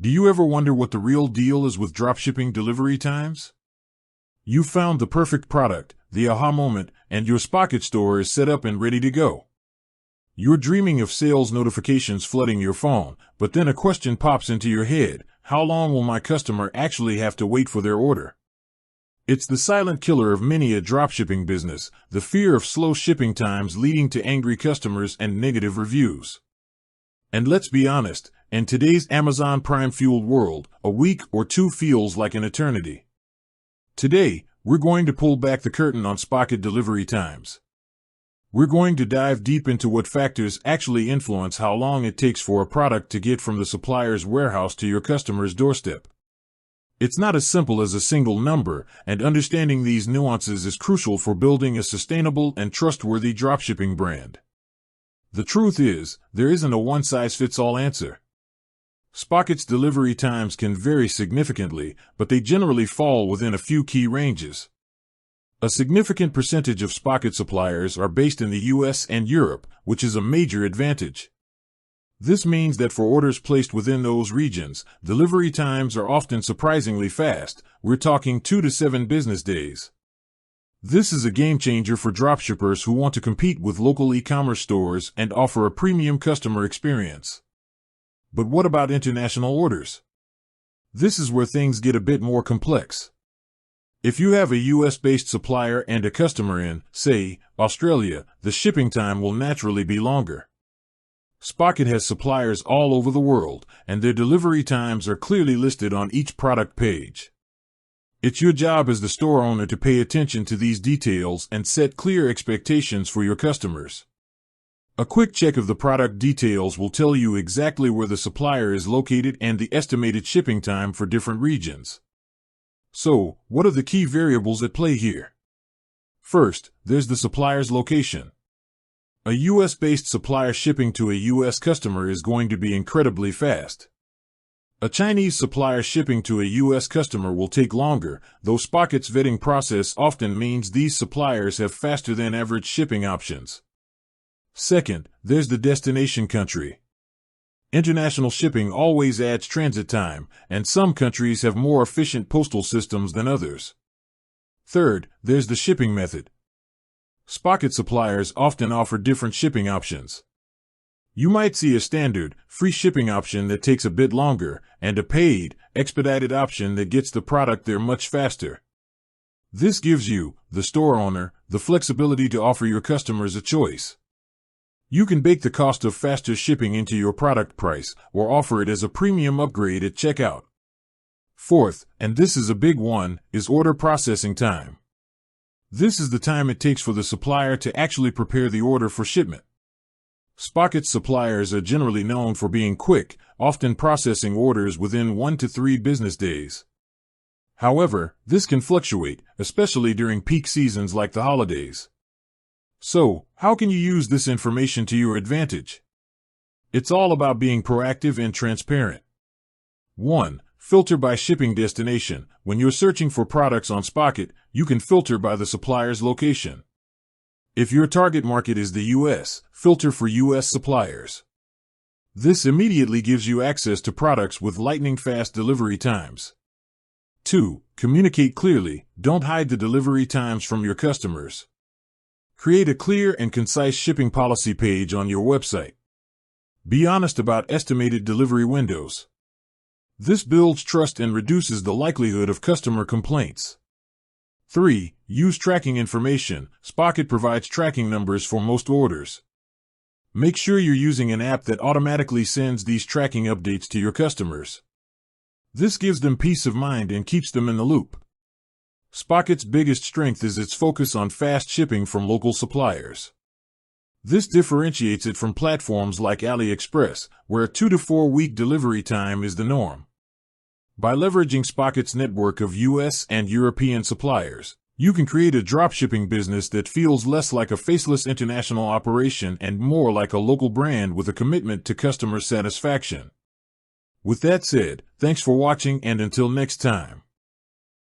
Do you ever wonder what the real deal is with dropshipping delivery times? You found the perfect product, the aha moment, and your Spocket store is set up and ready to go. You're dreaming of sales notifications flooding your phone, but then a question pops into your head: how long will my customer actually have to wait for their order? It's the silent killer of many a dropshipping business, the fear of slow shipping times leading to angry customers and negative reviews. And let's be honest, in today's Amazon Prime-fueled world, a week or two feels like an eternity. Today, we're going to pull back the curtain on Spocket delivery times. We're going to dive deep into what factors actually influence how long it takes for a product to get from the supplier's warehouse to your customer's doorstep. It's not as simple as a single number, and understanding these nuances is crucial for building a sustainable and trustworthy dropshipping brand. The truth is, there isn't a one-size-fits-all answer. Spocket's delivery times can vary significantly, but they generally fall within a few key ranges. A significant percentage of Spocket suppliers are based in the US and Europe, which is a major advantage. This means that for orders placed within those regions, delivery times are often surprisingly fast. We're talking 2 to 7 business days. This is a game changer for dropshippers who want to compete with local e-commerce stores and offer a premium customer experience. But what about international orders? This is where things get a bit more complex. If you have a US-based supplier and a customer in, say, Australia, the shipping time will naturally be longer. Spocket has suppliers all over the world, and their delivery times are clearly listed on each product page. It's your job as the store owner to pay attention to these details and set clear expectations for your customers. A quick check of the product details will tell you exactly where the supplier is located and the estimated shipping time for different regions. So, what are the key variables at play here? First, there's the supplier's location. A US-based supplier shipping to a US customer is going to be incredibly fast. A Chinese supplier shipping to a US customer will take longer, though Spocket's vetting process often means these suppliers have faster than average shipping options. Second, there's the destination country. International shipping always adds transit time, and some countries have more efficient postal systems than others. Third, there's the shipping method. Spocket suppliers often offer different shipping options. You might see a standard, free shipping option that takes a bit longer, and a paid, expedited option that gets the product there much faster. This gives you, the store owner, the flexibility to offer your customers a choice. You can bake the cost of faster shipping into your product price, or offer it as a premium upgrade at checkout. Fourth, and this is a big one, is order processing time. This is the time it takes for the supplier to actually prepare the order for shipment. Spocket suppliers are generally known for being quick, often processing orders within 1 to 3 business days. However, this can fluctuate, especially during peak seasons like the holidays. So, how can you use this information to your advantage? It's all about being proactive and transparent. 1. Filter by shipping destination. When you're searching for products on Spocket, you can filter by the supplier's location. If your target market is the US, filter for US suppliers. This immediately gives you access to products with lightning-fast delivery times. 2. Communicate clearly. Don't hide the delivery times from your customers. Create a clear and concise shipping policy page on your website. Be honest about estimated delivery windows. This builds trust and reduces the likelihood of customer complaints. 3. Use tracking information. Spocket provides tracking numbers for most orders. Make sure you're using an app that automatically sends these tracking updates to your customers. This gives them peace of mind and keeps them in the loop. Spocket's biggest strength is its focus on fast shipping from local suppliers. This differentiates it from platforms like AliExpress, where a 2 to 4 week delivery time is the norm. By leveraging Spocket's network of US and European suppliers, you can create a dropshipping business that feels less like a faceless international operation and more like a local brand with a commitment to customer satisfaction. With that said, thanks for watching, and until next time.